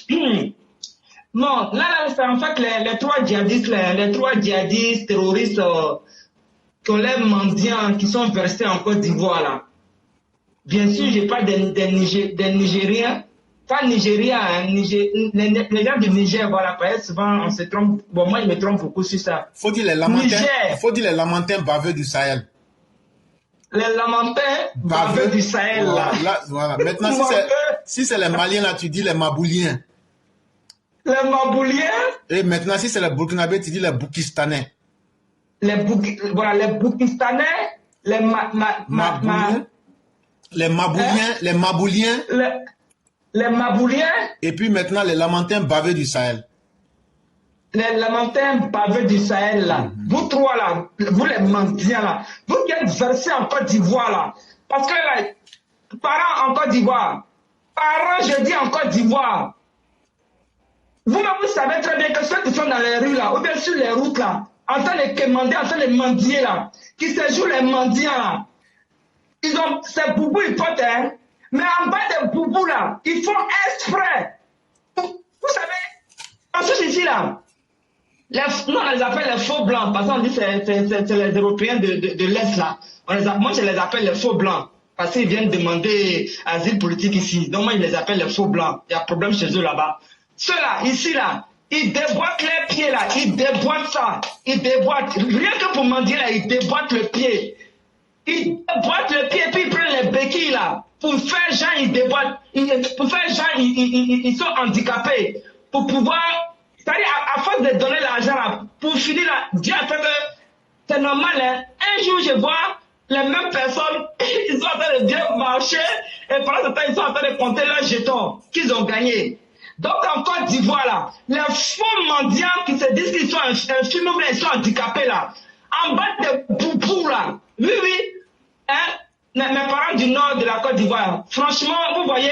Non, là, c'est en fait les trois djihadistes, les trois djihadistes terroristes qui ont les mendiants qui sont versés en Côte d'Ivoire là. Bien sûr, je parle des Nigériens, pas Nigériens, hein, les gens du Niger, voilà, parce que souvent on se trompe. Bon, moi je me trompe beaucoup sur ça. Faut dire les Lamantins baveux du Sahel. Les Lamantins baveux du Sahel là. Voilà. Maintenant, si c'est les Maliens là, tu dis les Mabouliens. Les Mabouliens. Et maintenant, si c'est les Burkinabés, tu dis les Boukistanais. Voilà, les Boukistanais, les les Mabouliens. Les Mabouliens. Et puis maintenant, les Lamantins baveux du Sahel. Les Lamantins baveux du Sahel, là. Vous trois, là, vous les mendiants, là. Vous qui êtes versés en Côte d'Ivoire, là. Parce que, là, parents en Côte d'Ivoire, parents, je dis en Côte d'Ivoire, vous-même, vous savez très bien que ceux qui sont dans les rues, là, ou bien sur les routes, là, en train de commander, en train de mendier, là, qui se jouent les mendiants, là, ils ont ces boubous, ils portent, hein. Mais en bas des boubous, là, ils font exprès. Vous savez, en ce ici, là, nous, on les appelle les faux blancs, parce qu'on dit que c'est les Européens de l'Est, là. Moi, je les appelle les faux blancs, parce qu'ils viennent demander asile politique ici. Donc, moi, je les appelle les faux blancs. Il y a problème chez eux là-bas. Ceux-là, ici, là, ils déboîtent les pieds, là. Ils déboîtent ça. Ils déboîtent. Rien que pour mendier, là, ils déboîtent le pied. Ils déboîtent le pied, puis ils prennent les béquilles, là. Pour faire genre, ils déboîtent. Pour faire genre, ils sont handicapés. Pour pouvoir... C'est-à-dire, à force de donner l'argent, là, pour finir, là, Dieu a fait que c'est normal, hein. Un jour, je vois les mêmes personnes, ils sont en train de bien marcher, et pendant ce temps, ils sont en train de compter leurs jetons qu'ils ont gagnés. Donc, en Côte d'Ivoire, là, les faux mendiants qui se disent qu'ils sont infirmes, mais ils sont handicapés, là, en bas de boubou, là. Oui, hein, mes parents du nord de la Côte d'Ivoire, franchement, vous voyez,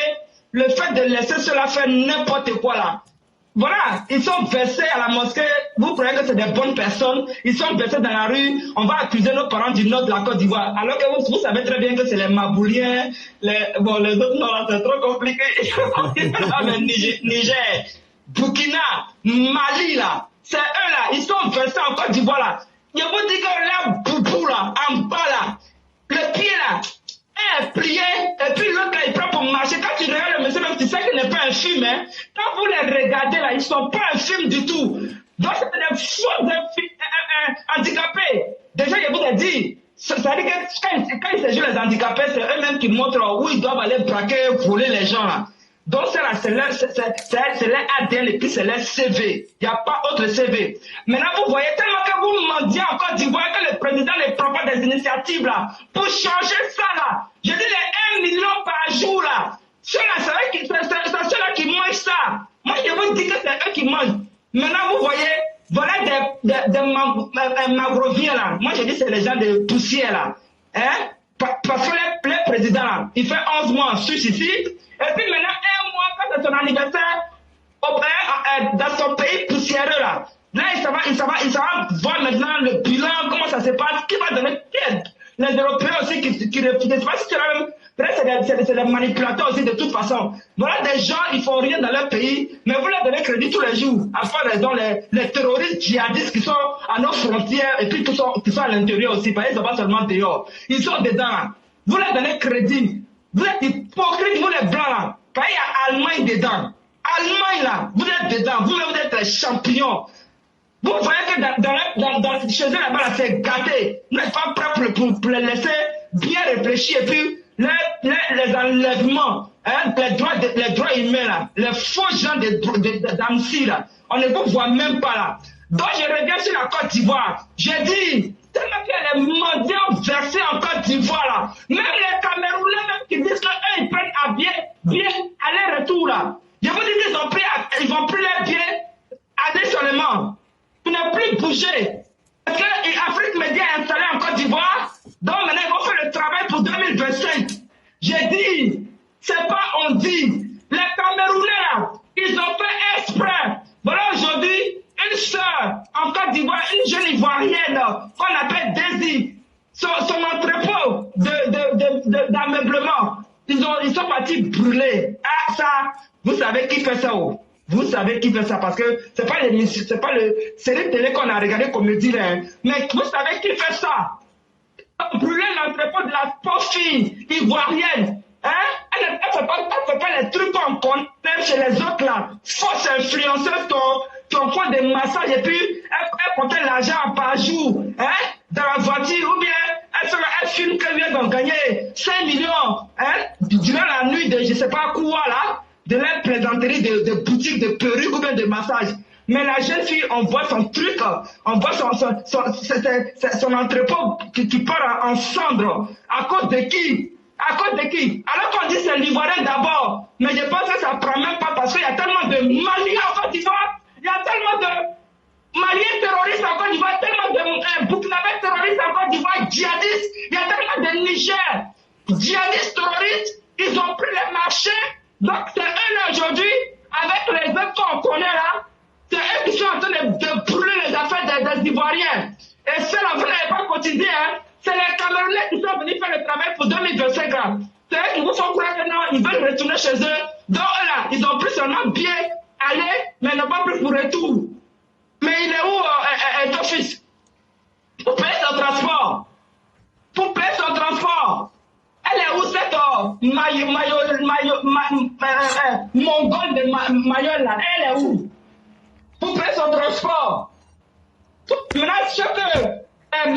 le fait de laisser cela faire n'importe quoi, là. Voilà, ils sont versés à la mosquée, vous croyez que c'est des bonnes personnes, ils sont versés dans la rue, on va accuser nos parents du nord de la Côte d'Ivoire, alors que vous savez très bien que c'est les Mabouliens, les autres non, c'est trop compliqué, Niger, Burkina, Mali là, c'est eux là, ils sont versés en Côte d'Ivoire là, je vous dis que là, boubou là, en bas là, le pied là, est plié, et puis l'autre là, il prend pour marcher. Quand tu regardes le monsieur, même tu sais qu'il n'est pas un film, hein. Quand vous les regardez là, ils ne sont pas un film du tout. Donc c'est des faux handicapés. Déjà, je vous ai dit, c'est-à-dire que quand il s'agit des handicapés, c'est eux-mêmes qui montrent où ils doivent aller braquer, voler les gens là. Donc c'est leur ADN et puis c'est leur CV. Il n'y a pas autre CV. Maintenant, vous voyez tellement que vous mendiez en Côte d'Ivoire que le président ne prend pas des initiatives là pour changer ça là. Je dis les 1 million par jour là. Ceux-là, c'est ceux-là qui mangent ça. Moi, je vous dis que c'est eux qui mangent. Maintenant, vous voyez, voilà des magroviens là. Moi, je dis c'est les gens de poussière là. Hein? Parce que le président là, il fait 11 mois en Suisse ici. Et puis maintenant, 1 mois, quand c'est son anniversaire, dans son pays poussiéreux là, là il s'en va voir maintenant le bilan, comment ça se passe, qui va donner aide. Les Européens aussi qui refusent. Je sais pas si c'est la même. C'est des manipulateurs aussi de toute façon. Voilà des gens, ils font rien dans leur pays, mais vous leur donnez crédit tous les jours. À part raison, les terroristes djihadistes qui sont à nos frontières et puis qui sont à l'intérieur aussi, parce qu'ils ne sont pas seulement dehors. Ils sont dedans. Vous leur donnez crédit. Vous êtes hypocrites, vous les blancs là. Quand il y a Allemagne dedans. Allemagne là, vous êtes dedans. Vous-même, vous êtes les champions. Vous voyez que chez eux là-bas, c'est gâté. Vous n'êtes pas prêts pour les laisser bien réfléchir. Et puis, les enlèvements, hein, les droits humains là, les faux gens d'Amsi là, on ne vous voit même pas là. Donc, je reviens sur la Côte d'Ivoire. J'ai dit, tellement qu'il y a les mendiants versés en Côte d'Ivoire là. Même les Camerounais même qui disent qu'eux, ils prennent à bien aller-retour là. Je vous dis qu'ils vont plus les billets additionnement. Ils n'ont plus bougé. Parce que l'Afrique Média est installée en Côte d'Ivoire. Donc maintenant, ils vont faire le travail pour 2025. J'ai dit, c'est pas on dit. Les Camerounais là, ils ont fait exprès. Voilà aujourd'hui, une sœur en Côte d'Ivoire, une jeune Ivoirienne qu'on appelle Daisy, son entrepôt d'ameublement, ils sont partis brûler. Ah ça, vous savez qui fait ça? Vous savez qui fait ça parce que c'est pas le série télé qu'on a regardé comme me dit, hein. Mais vous savez qui fait ça? Brûler l'entrepôt de la pauvre fille ivoirienne. Hein? Elle fait pas les trucs qu'on connaît chez les autres là. Fausse influenceuse qui ont fait des massages et puis elle comptait l'argent par jour. Hein? Dans la voiture ou bien elle filme qu'elle vient d'en gagner 5 millions. Hein? Durant la nuit de je sais pas quoi là. De la plaisanterie de boutiques de perruques ou bien de massages. Mais la jeune fille, on voit son truc, on voit son entrepôt qui part en cendres. À cause de qui? À cause de qui? Alors qu'on dit c'est l'Ivoirien d'abord. Mais je pense que ça ne prend même pas parce qu'il y a tellement de Maliens en Côte d'Ivoire. Il y a tellement de Maliens terroristes en Côte d'Ivoire, tellement de Burkinabés terroristes en Côte d'Ivoire, djihadistes. Il y a tellement de Niger, djihadistes terroristes. Ils ont pris les marchés. Donc c'est eux là aujourd'hui, avec les autres qu'on connaît là, c'est eux qui sont en train de brûler les affaires des Ivoiriens. Et cela, vous n'avez pas cotisé, hein. C'est les Camerounais qui sont venus faire le travail pour 2025 là. C'est eux qui vous font croire que non, ils veulent retourner chez eux. Donc eux là, ils ont pris seulement bien aller, mais ils n'ont pas pris pour retour. Mais il est où ton fils? Pour payer son transport. Pour payer son transport. Elle est où cette mongole de Mayol là? Elle est où? Pour payer son transport. Maintenant, ce que le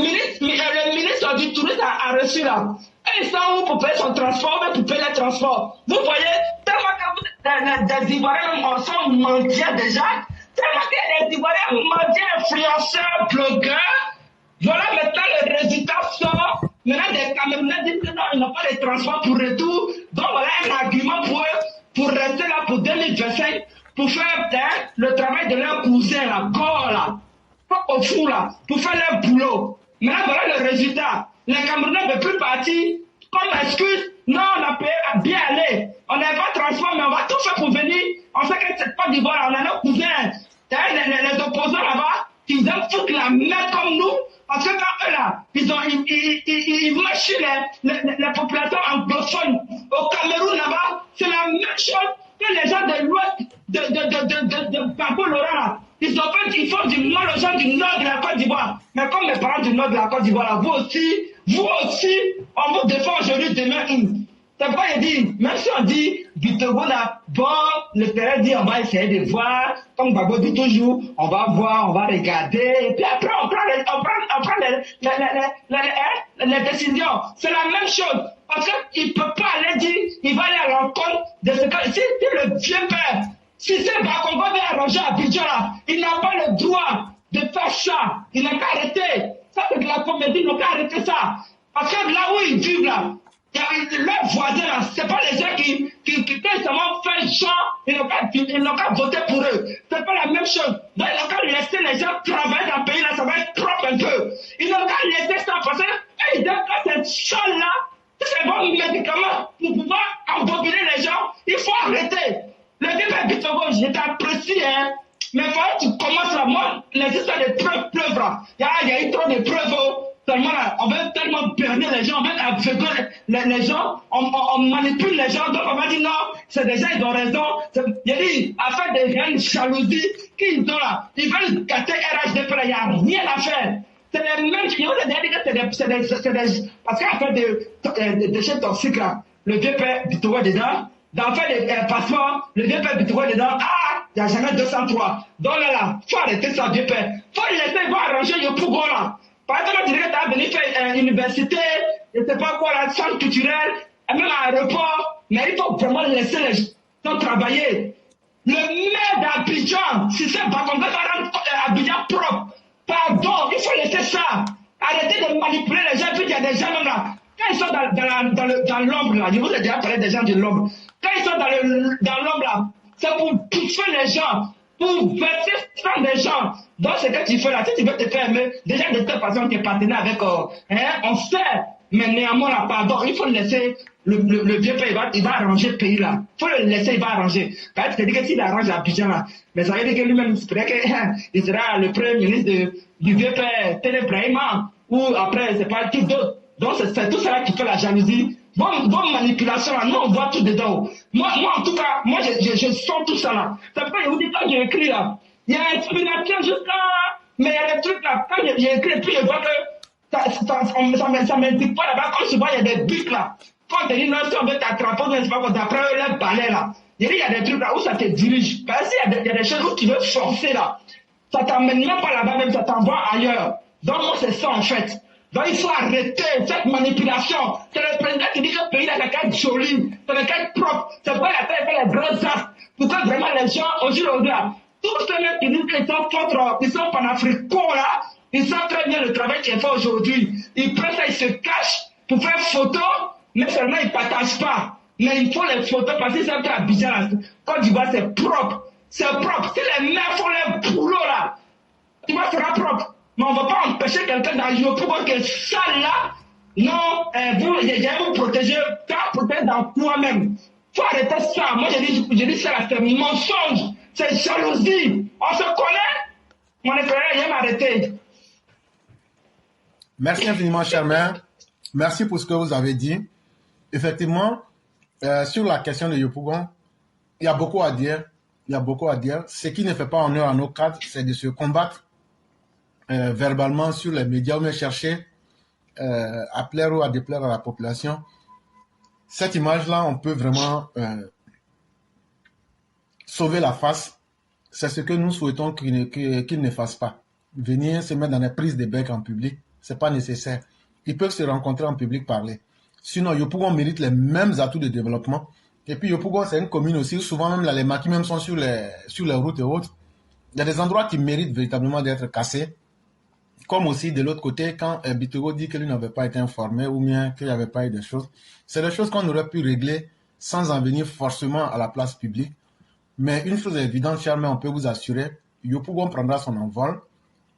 ministre du tourisme a reçu là, ils sont où pour payer son transport, mais pour payer les transports? Vous voyez, tellement que des Ivoiriens sont mendiants déjà, tellement que les Ivoiriens mendiants, influenceurs, blogueurs, voilà maintenant les résultats sortent. Maintenant, les Camerounais disent que non, ils n'ont pas de transport pour retour. Donc voilà un argument pour eux, pour rester là pour 2025, pour faire le travail de leur cousin là, corps là, pas au fou là, pour faire leur boulot. Maintenant, voilà le résultat. Les Camerounais ne veulent plus partir. Comme excuse, non, on a payé à bien aller. On n'a pas de transport, mais on va tout faire pour venir. On sait que c'est pas d'Ivoire, on a nos cousins. Les opposants là-bas, ils aiment foutre la merde comme nous. Parce que quand eux là, ils marchent les populations anglophones. Au Cameroun là-bas, c'est la même chose que les gens de l'ouest, de Babo Laurent là. Ils font du mal aux gens du nord de la Côte d'Ivoire. Mais comme les parents du nord de la Côte d'Ivoire là, vous aussi, on vous défend aujourd'hui, demain. C'est pas il dit, même si on dit, du Togo là, bon, le terrain dit, on va essayer de voir, comme Babo dit toujours, on va voir, on va regarder, et puis après on prend les décisions. C'est la même chose. Parce qu'il ne peut pas aller dire, il va aller à l'encontre de ce que, si le vieux père, si c'est Bakongo vient arranger à Abidjan là, il n'a pas le droit de faire ça. Il n'a qu'à arrêter. Ça c'est de la comédie, il n'a qu'à arrêter ça. Parce que là où ils vivent là, leurs voisins là, c'est pas les gens qui seulement fait genre, ils n'ont qu'à voter pour eux. C'est pas la même chose. Donc ils n'ont qu'à laisser les gens travailler dans le pays là, ça va être propre un peu. Ils n'ont qu'à laisser ça parce qu'ils donnent pas cette chose là, c'est bon médicament pour pouvoir embobiner les gens. Il faut arrêter. Le débat du Togo, je t'apprécie, hein. Mais il faut que tu commences là. Moi, les histoires de preuves là, il y a eu trop de preuves. Tellement là, on veut tellement berner les gens, on veut aveugler les gens, on manipule les gens, donc on va dire non, c'est des gens, ils ont raison. Il y a dit, affaire de grandes jalousies, qu'ils ont là, ils veulent gâter RHDP là, il n'y a rien à faire. C'est les mêmes, je vous ai dit que c'est des, parce qu'à faire des déchets toxiques là, le vieux père du Togo dedans, dans faire des passeports, le vieux père du Togo dedans, il n'y a jamais 203. Donc là, faut arrêter ça, vieux père. Faut le laisser, il va arranger le Pougon là. Par exemple, tu dirais que tu as venu faire université, je ne sais pas quoi, la centre culturelle, même un aéroport, mais il faut vraiment laisser les gens travailler. Le maire d'Abidjan, si c'est pas qu'on va rendre Abidjan propre, pardon, il faut laisser ça. Arrêtez de manipuler les gens, puis il y a des gens là. Quand ils sont dans l'ombre là, je vous ai déjà parlé des gens de l'ombre. Quand ils sont dans l'ombre là, c'est pour pousser les gens, pour verser sang des gens. Donc, c'est que tu fais là. Si tu veux te faire aimer, déjà de toute façon, tu es partenaire avec, on sait, mais néanmoins, là, pardon, il faut le laisser, le vieux père, il va arranger le pays là. Il faut le laisser, il va arranger. Quand tu te dis que s'il arrange Abidjan là, mais ça veut dire que lui-même, c'est vrai qu'il sera le premier ministre du vieux père Télé Brahima, ou après, c'est pas qui d'autre. Donc, c'est tout cela qui fait la jalousie vos manipulations là, nous on voit tout dedans. Moi en tout cas, moi je sens tout ça là. C'est pourquoi je vous dis quand j'ai écrit là, il y a inspiration jusqu'à... Mais il y a des trucs là, quand j'ai écrit, puis je vois que ça m'indique pas là-bas, quand je vois il y a des buts là. Quand on te dit non, si on veut t'attraper, on ne pas quoi, d'après le balai là. Il y a des trucs là où ça te dirige. Parce qu'il y a des choses où tu veux forcer là. Ça t'amène même pas là-bas, même ça t'envoie ailleurs. Donc moi c'est ça en fait. Donc il faut arrêter cette manipulation. C'est le président qui dit que le pays n'a qu'à être joli, c'est qu'à être propre. C'est pas la tête fait les gros actes. Pour que vraiment les gens, aujourd'hui, tous ceux qui disent qu'ils sont contre, ils sont panafricains là, ils savent très bien le travail qui est fait aujourd'hui. Ils prennent ça, ils se cachent pour faire photo, mais seulement ils ne partagent pas. Mais il faut les photos parce que c'est un peu Abidjan là. Côte d'Ivoire c'est propre. C'est propre. Si les mains font les boulots là, tu vois, sera propre. Mais on ne va pas empêcher quelqu'un d'agir pour que ça là, non, vous, j'ai vous protéger, t'as protégé dans toi-même. Il faut arrêter ça. Moi, je dis ça là, c'est mensonge, c'est jalousie. On se connaît. Mon frère, j'aime arrêter. Merci infiniment, cher maire. Merci pour ce que vous avez dit. Effectivement, sur la question de Yopougon, il y a beaucoup à dire. Il y a beaucoup à dire. Ce qui ne fait pas honneur à nos cadres, c'est de se combattre verbalement sur les médias ou même chercher à plaire ou à déplaire à la population. Cette image-là, on peut vraiment sauver la face. C'est ce que nous souhaitons qu'ils ne fassent pas. Venir se mettre dans les prises de bec en public, c'est pas nécessaire. Ils peuvent se rencontrer en public, parler. Sinon, Yopougon mérite les mêmes atouts de développement. Et puis Yopougon, c'est une commune aussi où souvent même là, les maquis même sont sur les routes et autres. Il y a des endroits qui méritent véritablement d'être cassés. Comme aussi de l'autre côté, quand Bitego dit que lui n'avait pas été informé ou bien qu'il n'y avait pas eu de choses, c'est des choses qu'on aurait pu régler sans en venir forcément à la place publique. Mais une chose est évidente, cher maire, on peut vous assurer, Yopougon prendra son envol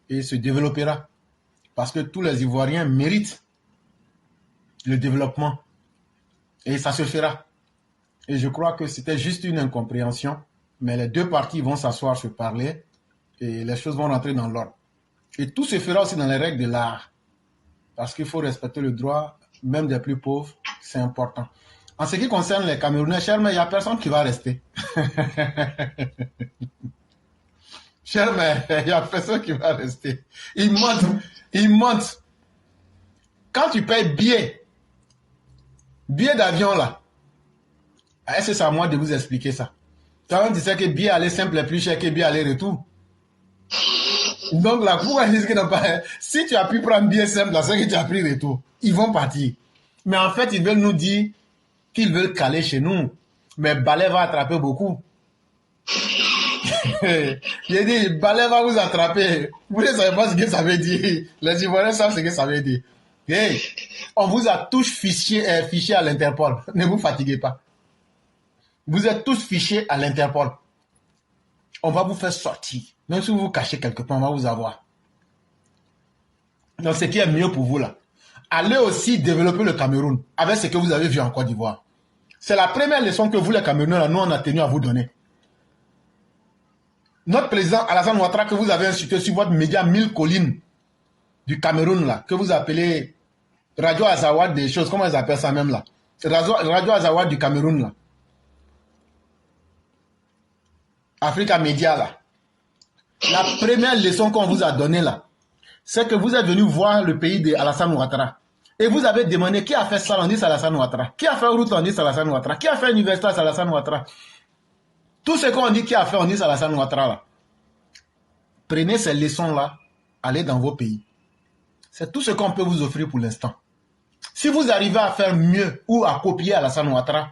et se développera. Parce que tous les Ivoiriens méritent le développement. Et ça se fera. Et je crois que c'était juste une incompréhension. Mais les deux parties vont s'asseoir, se parler et les choses vont rentrer dans l'ordre. Et tout se fera aussi dans les règles de l'art. Parce qu'il faut respecter le droit, même des plus pauvres, c'est important. En ce qui concerne les Camerounais, cher maire, il n'y a personne qui va rester. Cher maire, il n'y a personne qui va rester. Ils montent. Quand tu payes billet d'avion là, est-ce que c'est à moi de vous expliquer ça? Quand tu sais que billet aller simple est plus cher que billet aller retour. Donc là, pourquoi ils disent que non pas... Si tu as pu prendre billet simple, c'est que tu as pris retour. Ils vont partir. Mais en fait, ils veulent nous dire qu'ils veulent caler chez nous. Mais Balai va attraper beaucoup. J'ai dit, Balai va vous attraper. Vous ne savez pas ce que ça veut dire. Les Ivoiriens savent ce que ça veut dire. Hey, on vous a tous fichés à l'Interpol. Ne vous fatiguez pas. Vous êtes tous fichés à l'Interpol. On va vous faire sortir. Même si vous vous cachez quelque part, on va vous avoir. Donc, ce qui est mieux pour vous là, allez aussi développer le Cameroun avec ce que vous avez vu en Côte d'Ivoire. C'est la première leçon que vous, les Camerounais, là, nous, on a tenu à vous donner. Notre président Alassane Ouattara, que vous avez insulté sur votre média 1000 collines du Cameroun, là, que vous appelez Radio Azawad des choses, comment ils appellent ça même là? C'est Radio Azawad du Cameroun, là. Africa Media, là. La première leçon qu'on vous a donnée, là, c'est que vous êtes venu voir le pays de Alassane Ouattara. Et vous avez demandé qui a fait ça, on dit Alassane Ouattara. Qui a fait route, on dit Alassane Ouattara. Qui a fait université, Alassane Ouattara. Tout ce qu'on dit qui a fait, on dit Alassane Ouattara, là. Prenez ces leçons-là, allez dans vos pays. C'est tout ce qu'on peut vous offrir pour l'instant. Si vous arrivez à faire mieux ou à copier Alassane Ouattara,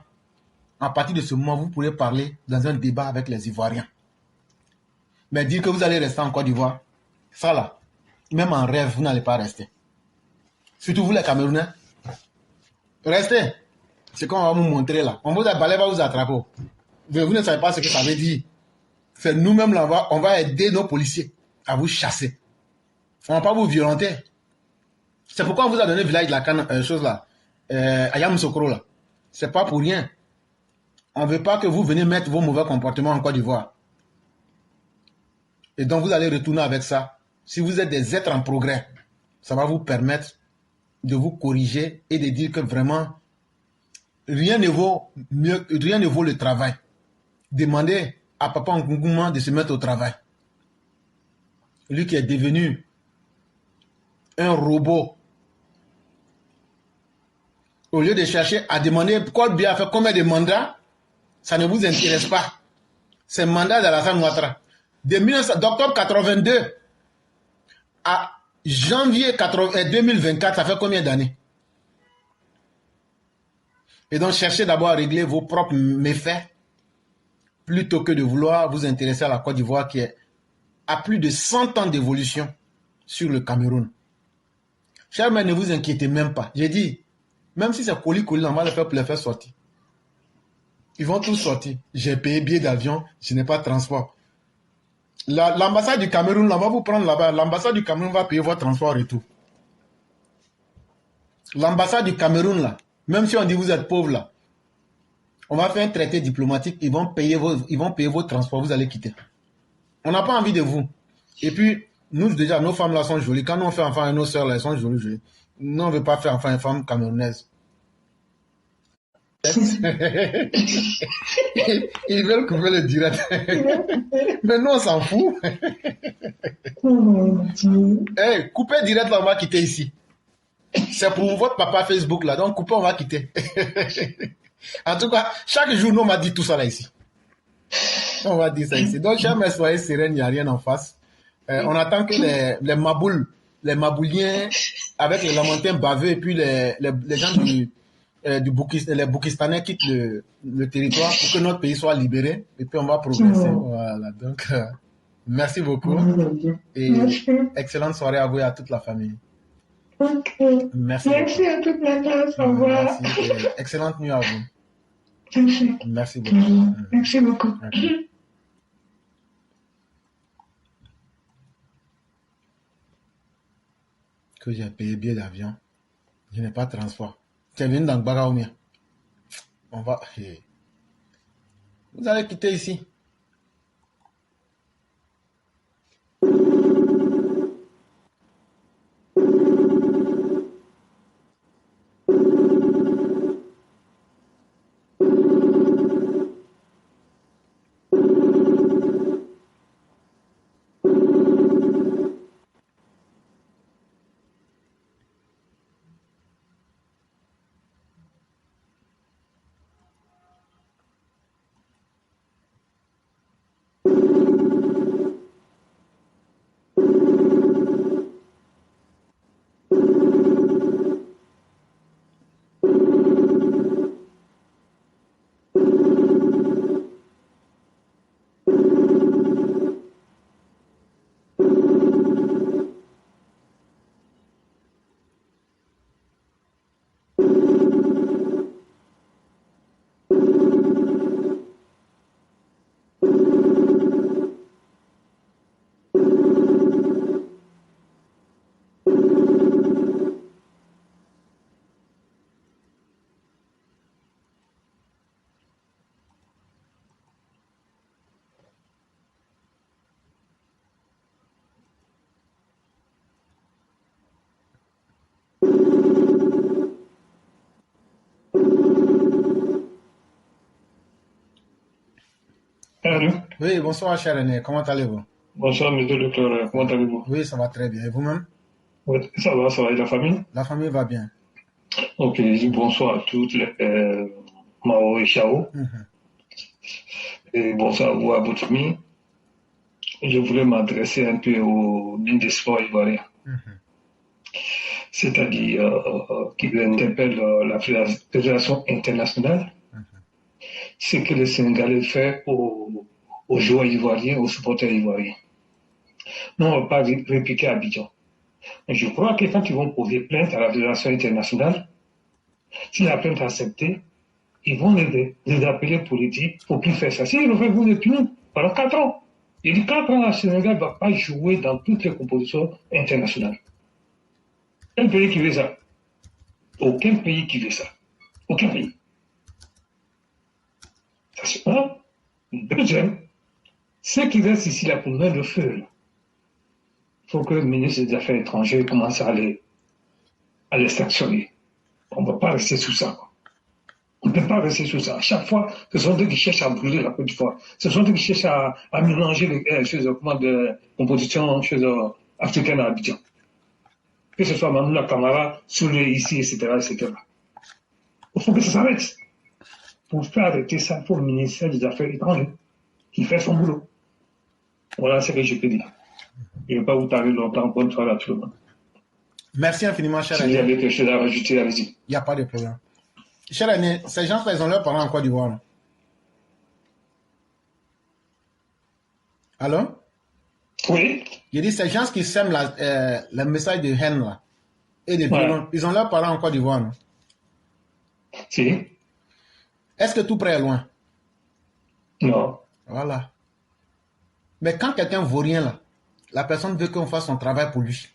à partir de ce moment, vous pourrez parler dans un débat avec les Ivoiriens. Mais dire que vous allez rester en Côte d'Ivoire, ça là, même en rêve, vous n'allez pas rester. Surtout vous les Camerounais. Restez. C'est qu'on va vous montrer là. On vous a balai, va vous attraper. Vous ne savez pas ce que ça veut dire. C'est nous-mêmes là, on va aider nos policiers à vous chasser. On ne va pas vous violenter. C'est pourquoi on vous a donné le village de la Canne, chose là, à Yamoussoukro là. C'est pas pour rien. On ne veut pas que vous veniez mettre vos mauvais comportements en Côte d'Ivoire. Et donc vous allez retourner avec ça. Si vous êtes des êtres en progrès, ça va vous permettre de vous corriger et de dire que vraiment, rien ne vaut le travail. Demandez à Papa Nkunkouma de se mettre au travail. Lui qui est devenu un robot. Au lieu de chercher à demander Colbia a fait combien de mandats, ça ne vous intéresse pas. C'est le mandat d'Alassane Ouattara. D'octobre 82 à janvier 2024, ça fait combien d'années? Et donc, cherchez d'abord à régler vos propres méfaits plutôt que de vouloir vous intéresser à la Côte d'Ivoire qui a plus de 100 ans d'évolution sur le Cameroun. Chers mères, ne vous inquiétez même pas. J'ai dit, même si c'est colis, on va le faire pour les faire sortir. Ils vont tous sortir. J'ai payé billet d'avion, je n'ai pas de transport. L'ambassade du Cameroun, là, on va vous prendre là-bas. L'ambassade du Cameroun va payer votre transport et tout. L'ambassade du Cameroun, là, même si on dit vous êtes pauvre, là, on va faire un traité diplomatique, ils vont payer vos transports, vous allez quitter. On n'a pas envie de vous. Et puis, nous, déjà, nos femmes là sont jolies. Quand nous on fait enfant à nos soeurs là, elles sont jolies. Nous, on ne veut pas faire enfant à une femme camerounaise. Ils veulent couper le direct. Mais nous, on s'en fout. Hey, coupez direct là, on va quitter ici. C'est pour votre papa Facebook là, donc coupez, on va quitter. En tout cas, chaque jour, nous, on m'a dit tout ça là ici. On va dire ça ici. Donc, jamais soyez sereine, il n'y a rien en face. On attend que les Mabouliens, avec les Lamentins baveux, et puis les gens les Boukistanais quittent le territoire pour que notre pays soit libéré. Et puis, on va progresser. Voilà. Donc, merci beaucoup. Et excellente soirée à vous et à toute la famille. Okay. Merci à toute la classe. Au revoir. Merci. Excellente nuit à vous. Merci beaucoup. Merci beaucoup. Okay. Que j'ai payé billet d'avion. Je n'ai pas de transport. Tu es venu dans Gbagaoumia. On va... Vous allez quitter ici. Allô? Oui, bonsoir, cher René. Comment allez-vous? Bonsoir, monsieur le docteur. Comment allez-vous? Oui, ça va très bien. Et vous-même? Oui, ça va. Et la famille? La famille va bien. Ok, bonsoir à toutes les Mao et Chao. Et bonsoir à vous, à votre famille. Je voulais m'adresser un peu au ministre des Sports ivoirien. C'est-à-dire qui interpelle la Fédération internationale. Ce que le Sénégalais fait aux joueurs ivoiriens, aux supporters ivoiriens. Non, on ne va pas répliquer à Abidjan. Je crois que quand ils vont poser plainte à la Fédération internationale, si la plainte est acceptée, ils vont les appeler pour les dire, il ne faut plus faire ça. S'ils le font, vous ne plus pendant 4 ans. Il dit 4 ans, le Sénégal ne va pas jouer dans toutes les compositions internationales. Quel pays qui veut ça? Aucun pays qui veut ça. Aucun pays. Ça c'est un. Deuxième, ceux qui restent ici là pour mettre le feu, il faut que le ministre des Affaires étrangères commence à les sanctionner. On ne va pas rester sous ça. On ne peut pas rester sur ça. À chaque fois, ce sont eux qui cherchent à brûler la Côte d'Ivoire. Ce sont eux qui cherchent à mélanger les compositions africaines à Abidjan. Que ce soit Manoula Camara, Soulé ici, etc., etc. Il faut que ça s'arrête. Pour faire arrêter ça, il faut le ministère des Affaires étrangères qui fait son boulot. Voilà ce que je peux dire. Je ne vais pas vous tarder longtemps. Bonne soirée à tout le monde. Merci infiniment, cher Si Aîné. vous avez quelque chose à rajouter, allez-y. Il n'y a pas de problème. Cher Aîné, ces gens-là, ils ont leurs parents en Côte d'Ivoire. Non? Allô? Oui. Il dit ces gens qui sèment le message de haine là, et de violence, ils ont leurs parents en Côte d'Ivoire. Non? Si. Est-ce que tout près est loin? Non. Voilà. Mais quand quelqu'un vaut rien là, la personne veut qu'on fasse son travail pour lui.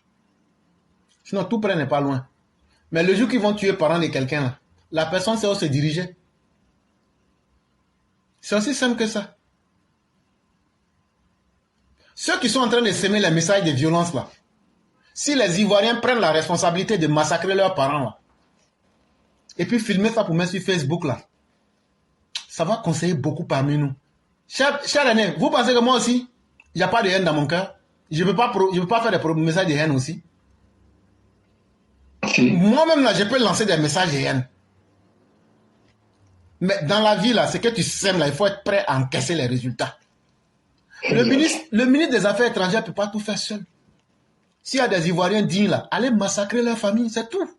Sinon, tout près n'est pas loin. Mais le jour qu'ils vont tuer les parents de quelqu'un là, la personne sait où se diriger. C'est aussi simple que ça. Ceux qui sont en train de s'aimer les messages de violence là, si les Ivoiriens prennent la responsabilité de massacrer leurs parents là, et puis filmer ça pour mettre sur Facebook là, ça va conseiller beaucoup parmi nous. Cher Aîné, vous pensez que moi aussi, il n'y a pas de haine dans mon cœur? Je ne peux pas faire des messages de haine aussi. Si. Moi-même là, je peux lancer des messages de haine. Mais dans la vie là, ce que tu sèmes là, il faut être prêt à encaisser les résultats. Le ministre des Affaires étrangères ne peut pas tout faire seul. S'il y a des Ivoiriens dignes là, allez massacrer leur famille, c'est tout.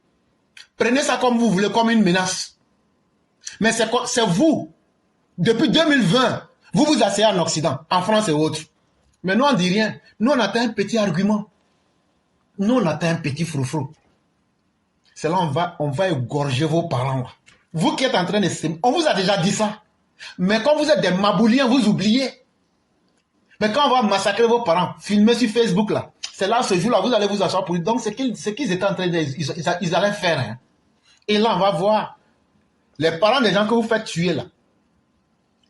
Prenez ça comme vous voulez, comme une menace. Mais c'est vous, depuis 2020, vous vous asseyez en Occident, en France et autres. Mais nous on ne dit rien. Nous on atteint un petit argument. Nous on atteint un petit froufrou. C'est là on va égorger vos parents là. Vous qui êtes en train de s'aimer, on vous a déjà dit ça. Mais quand vous êtes des mabouliens, vous oubliez. Mais quand on va massacrer vos parents, filmer sur Facebook là, c'est là, ce jour-là, vous allez vous asseoir pour dire. Donc, ce qu'ils étaient en train de dire, ils allaient faire. Hein. Et là, on va voir les parents des gens que vous faites tuer là,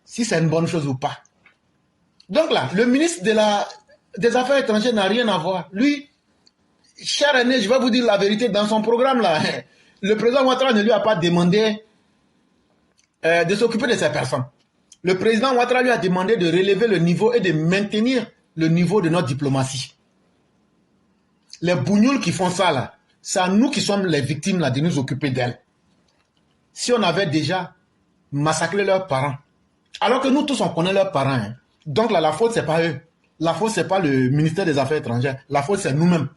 si c'est une bonne chose ou pas. Donc là, le ministre des Affaires étrangères n'a rien à voir. Lui, cher Aîné, je vais vous dire la vérité, dans son programme là, le président Ouattara ne lui a pas demandé de s'occuper de ces personnes. Le président Ouattara lui a demandé de relever le niveau et de maintenir le niveau de notre diplomatie. Les bougnoules qui font ça là, c'est à nous qui sommes les victimes là de nous occuper d'elles. Si on avait déjà massacré leurs parents, alors que nous tous on connaît leurs parents, hein. Donc là la faute c'est pas eux, la faute c'est pas le ministère des Affaires étrangères, la faute c'est nous-mêmes.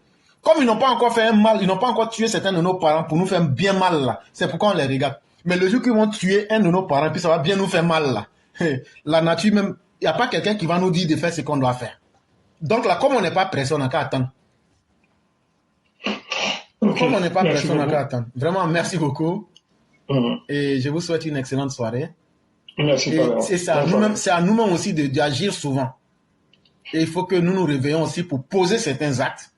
Comme ils n'ont pas encore fait un mal, ils n'ont pas encore tué certains de nos parents pour nous faire bien mal là, c'est pourquoi on les regarde. Mais le jour qu'ils vont tuer un de nos parents, puis ça va bien nous faire mal là. La nature même, il n'y a pas quelqu'un qui va nous dire de faire ce qu'on doit faire. Donc là, comme on n'est pas pressé, on n'a qu'à attendre. Okay. Comme on n'est pas pressé, on n'a qu'à attendre. Vraiment, merci beaucoup. Et je vous souhaite une excellente soirée. Merci. Et c'est à nous-mêmes aussi d'agir souvent. Et il faut que nous nous réveillons aussi pour poser certains actes.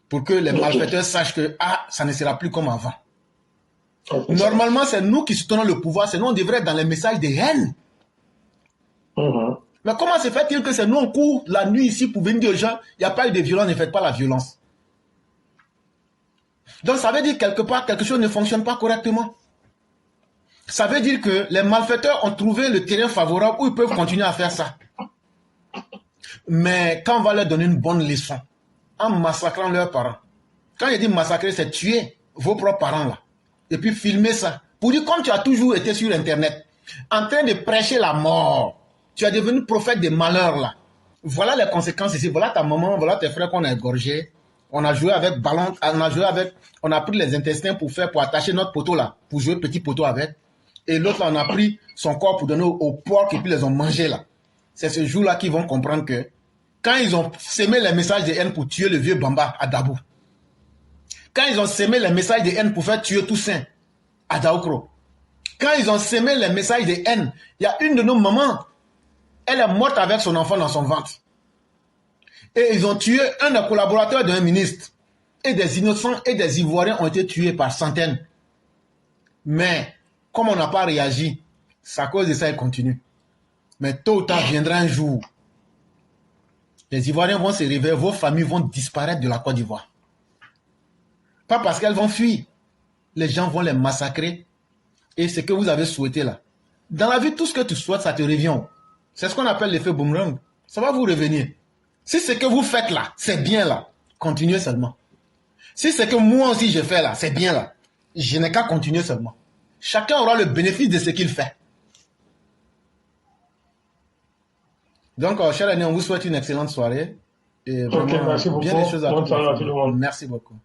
Pour que les malfaiteurs sachent que ça ne sera plus comme avant. Normalement, c'est nous qui soutenons le pouvoir, c'est nous on devrait être dans les messages de haine. Mais comment se fait-il que c'est nous on court la nuit ici pour venir dire aux gens, il n'y a pas eu de violence, ne faites pas la violence. Donc ça veut dire quelque part, quelque chose ne fonctionne pas correctement. Ça veut dire que les malfaiteurs ont trouvé le terrain favorable où ils peuvent continuer à faire ça. Mais quand on va leur donner une bonne leçon, en massacrant leurs parents, quand il dit massacrer, c'est tuer vos propres parents là. Et puis filmer ça. Pour dire, comme tu as toujours été sur Internet, en train de prêcher la mort, tu es devenu prophète des malheurs là. Voilà les conséquences ici. Voilà ta maman, voilà tes frères qu'on a égorgés. On a joué avec ballon, on a pris les intestins pour attacher notre poteau là, pour jouer petit poteau avec. Et l'autre là, on a pris son corps pour donner aux porcs et puis les ont mangés là. C'est ce jour là qu'ils vont comprendre que quand ils ont sémé les messages de haine pour tuer le vieux Bamba à Dabou, quand ils ont sémé les messages de haine pour faire tuer Toussaint à Daoukro, quand ils ont sémé les messages de haine, il y a une de nos mamans, elle est morte avec son enfant dans son ventre. Et ils ont tué un des collaborateurs d'un ministre. Et des innocents et des Ivoiriens ont été tués par centaines. Mais, comme on n'a pas réagi, c'est à cause de ça, il continue. Mais tôt ou tard viendra un jour. Les Ivoiriens vont se réveiller, vos familles vont disparaître de la Côte d'Ivoire. Pas parce qu'elles vont fuir. Les gens vont les massacrer. et ce que vous avez souhaité là. Dans la vie, tout ce que tu souhaites, ça te revient. C'est ce qu'on appelle l'effet boomerang. Ça va vous revenir. Si ce que vous faites là, c'est bien là, continuez seulement. Si ce que moi aussi je fais là, c'est bien là, je n'ai qu'à continuer seulement. Chacun aura le bénéfice de ce qu'il fait. Donc, cher ami, on vous souhaite une excellente soirée. Et vraiment, merci beaucoup. bien des choses à Bonne soirée à tout le monde. Merci beaucoup.